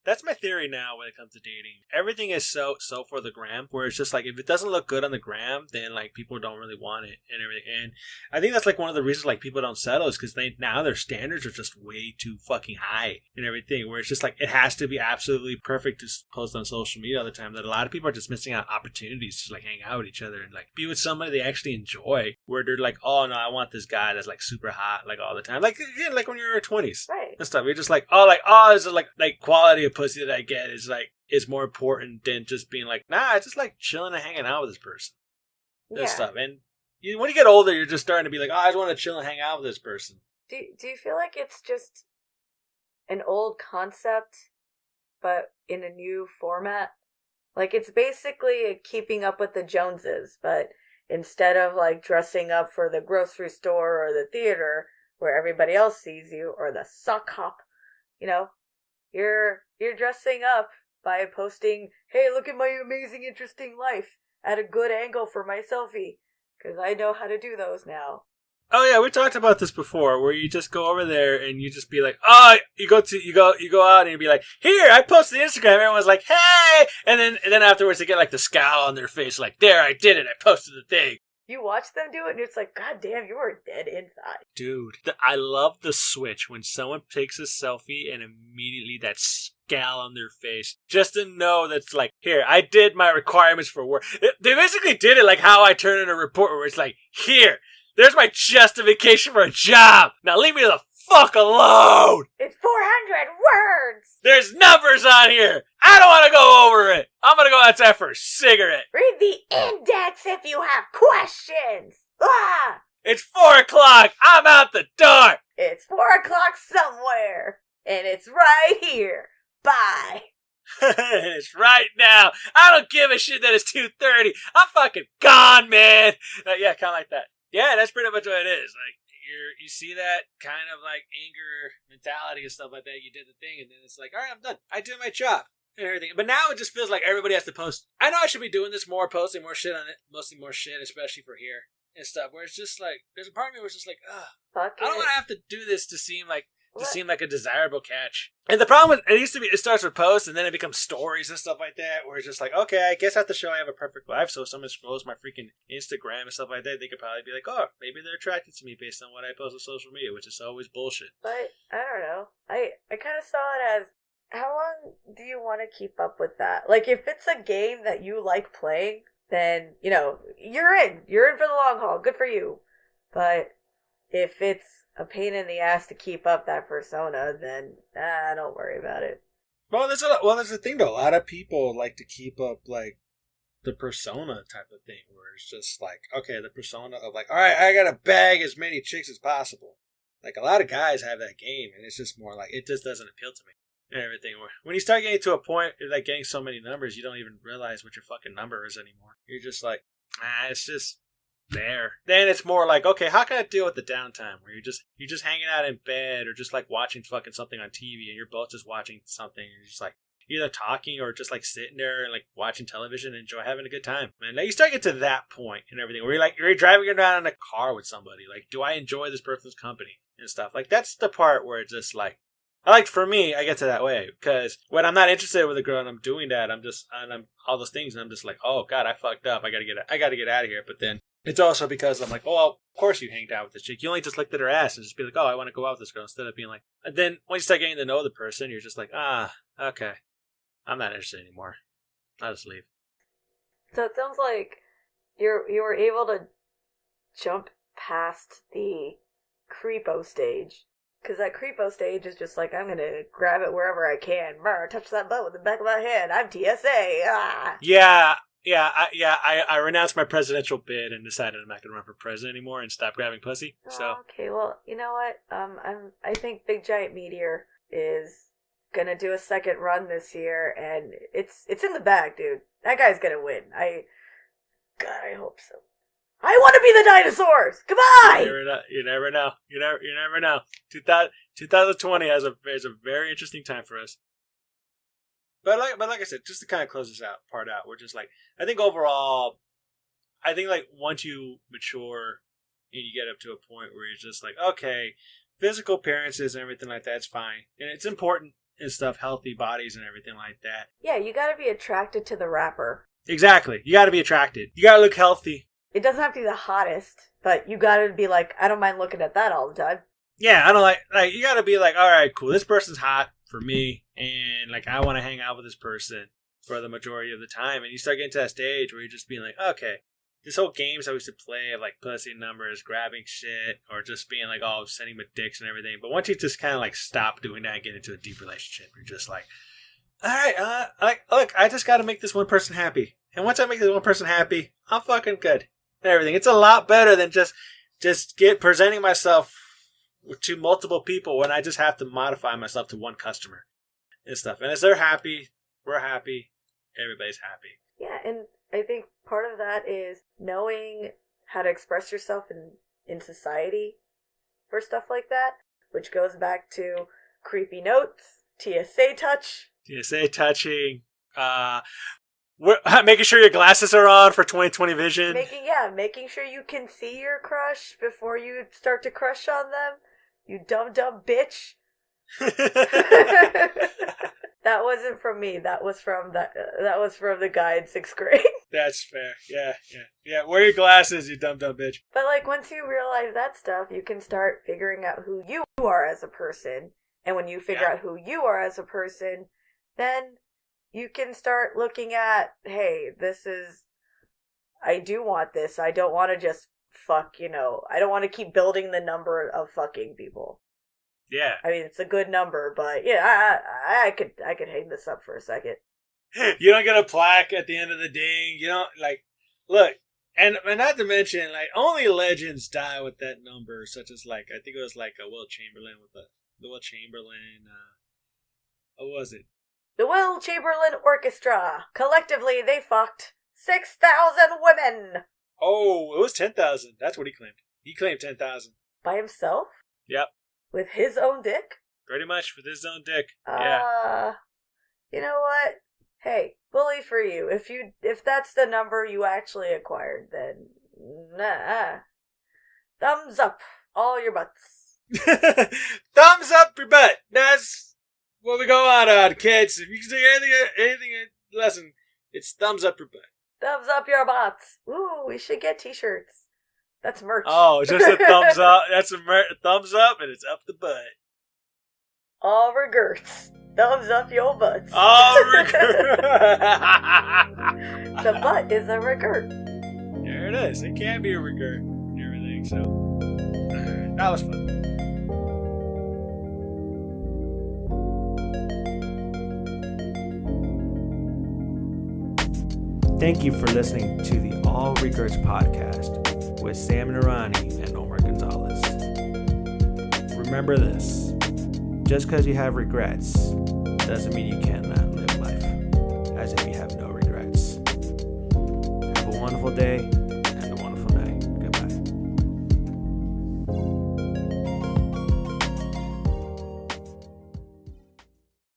That's my theory now when it comes to dating. Everything is so for the gram, where it's just like if it doesn't look good on the gram, then like people don't really want it and everything. And I think that's like one of the reasons like people don't settle is because now their standards are just way too fucking high and everything. Where it's just like it has to be absolutely perfect to post on social media all the time. That a lot of people are just missing out opportunities to like hang out with each other and like be with somebody they actually enjoy. Where they're like, oh no, I want this guy that's like super hot like all the time. Like again, like when you're in your 20s, right? And stuff. You're just like, this is like quality of pussy that I get is more important than just being like, nah, I just like chilling and hanging out with this person. And stuff. And when you get older, you're just starting to be like, oh, I just want to chill and hang out with this person. Do you feel like it's just an old concept, but in a new format? Like it's basically keeping up with the Joneses, but instead of like dressing up for the grocery store or the theater where everybody else sees you, or the sock hop, you're dressing up by posting, hey, look at my amazing, interesting life at a good angle for my selfie, because I know how to do those now. Oh yeah, we talked about this before, where you just go over there and you just be like, oh, you go out and you be like, here, I posted Instagram. Everyone's like, hey, and then afterwards they get like the scowl on their face, like, there, I did it, I posted the thing. You watch them do it, and it's like, God damn, you were dead inside. Dude, I love the switch when someone takes a selfie and immediately that scowl on their face. Just to know that's like, here, I did my requirements for work. They basically did it like how I turn in a report where it's like, here, there's my justification for a job. Now leave me the fuck alone. It's 400 words. There's numbers on here. I don't want to go over it. I'm going to go outside for a cigarette. Read the index if you have questions. Ah! It's 4 o'clock. I'm out the door. It's 4 o'clock somewhere. And it's right here. Bye. It's right now. I don't give a shit that it's 2:30. I'm fucking gone, man. Yeah, kind of like that. Yeah, that's pretty much what it is. Like, you see that kind of like anger mentality and stuff like that. You did the thing, and then it's like, all right, I'm done. I did my job and everything. But now it just feels like everybody has to post. I know I should be doing this more, posting more shit on it, mostly more shit, especially for here and stuff. Where it's just like, there's a part of me where it's just like, I don't want to have to do this to seem like a desirable catch. And the problem with it starts with posts and then it becomes stories and stuff like that, where it's just like, okay, I guess I have to show I have a perfect life. So if someone scrolls my freaking Instagram and stuff like that, they could probably be like, oh, maybe they're attracted to me based on what I post on social media, which is always bullshit. But I don't know. I kind of saw it as, how long do you want to keep up with that? Like, if it's a game that you like playing, then, you're in for the long haul. Good for you. But if it's a pain in the ass to keep up that persona, then don't worry about it. Well, there's the thing though. A lot of people like to keep up like the persona type of thing, where it's just like, okay, the persona of like, all right, I gotta bag as many chicks as possible. Like a lot of guys have that game, and it's just more like it just doesn't appeal to me and everything. When you start getting to a point like getting so many numbers, you don't even realize what your fucking number is anymore. You're just like, it's just there. Then it's more like, okay, how can I deal with the downtime where you're just hanging out in bed or just like watching fucking something on TV and you're both just watching something and you're just like either talking or just like sitting there and like watching television and having a good time. And now you start getting to that point and everything where you're driving around in a car with somebody. Like, do I enjoy this person's company and stuff? Like, that's the part where it's just like, for me, I get to that way because when I'm not interested with a girl and I'm doing that, I'm all those things and I'm just like, oh God, I fucked up. I gotta get out of here. But then it's also because I'm like, oh, well, of course you hanged out with this chick. You only just looked at her ass and just be like, oh, I want to go out with this girl, instead of being like, and then when you start getting to know the person, you're just like, okay, I'm not interested anymore. I'll just leave. So it sounds like you were able to jump past the creepo stage. Because that creepo stage is just like, I'm going to grab it wherever I can. Touch that butt with the back of my hand. I'm TSA. Ah. Yeah. I renounced my presidential bid and decided I'm not going to run for president anymore and stop grabbing pussy. So okay, well, you know what? I think Big Giant Meteor is going to do a second run this year, and it's in the bag, dude. That guy's going to win. I hope so. I want to be the dinosaurs. Goodbye. You never know. You never know. 2020 is a very interesting time for us. But like I said, just to kind of close this part out, we're just like, I think overall, like once you mature and you get up to a point where you're just like, okay, physical appearances and everything like that's fine, and it's important and stuff, healthy bodies and everything like that. Yeah, you gotta be attracted to the rapper. Exactly. You gotta be attracted. You gotta look healthy. It doesn't have to be the hottest, but you gotta be like, I don't mind looking at that all the time. Yeah, I don't like you gotta be like, all right, cool. This person's hot for me, and like I want to hang out with this person for the majority of the time. And you start getting to that stage where you're just being like, okay, this whole games I used to play of like pussy numbers, grabbing shit, or just being like, oh, sending my dicks and everything. But once you just kind of like stop doing that and get into a deep relationship, you're just like, all right, look, I just got to make this one person happy. And once I make this one person happy, I'm fucking good and everything. It's a lot better than just presenting myself to multiple people when I just have to modify myself to one customer and stuff. And as they're happy, we're happy, everybody's happy. Yeah, and I think part of that is knowing how to express yourself in society for stuff like that, which goes back to creepy notes, TSA touching, making sure your glasses are on for 20/20 vision. Making sure you can see your crush before you start to crush on them. You dumb bitch. That wasn't from me. That was from the guy in 6th grade. That's fair. Yeah. Wear your glasses, you dumb bitch. But like once you realize that stuff, you can start figuring out who you are as a person. And when you figure out who you are as a person, then you can start looking at, hey, I do want this. I don't want to just fuck, I don't want to keep building the number of fucking people. Yeah. I mean, it's a good number, but yeah, I could hang this up for a second. You don't get a plaque at the end of the ding. You don't, like, look, and not to mention, like, only legends die with that number, such as, like, I think it was, like, a Will Chamberlain with the Will Chamberlain, what was it? The Will Chamberlain Orchestra. Collectively, they fucked 6,000 women. Oh, it was 10,000. That's what he claimed. He claimed 10,000. By himself? Yep. With his own dick? Pretty much, with his own dick. Yeah. You know what? Hey, bully for you. If that's the number you actually acquired, then nah. Thumbs up all your butts. Thumbs up your butt. That's what we go on, kids. If you can say anything lesson, it's thumbs up your butt. Thumbs up your butts. Ooh, we should get t-shirts. That's merch. Oh, just a thumbs up. That's a thumbs up, and it's up the butt. All regerts. Thumbs up your butts. All regerts. The butt is a regert. There it is. It can be a regert and everything. So that was fun. Thank you for listening to the All Regerts podcast with Sam Narani and Omar Gonzalez. Remember this, just because you have regrets doesn't mean you cannot live life as if you have no regrets. Have a wonderful day.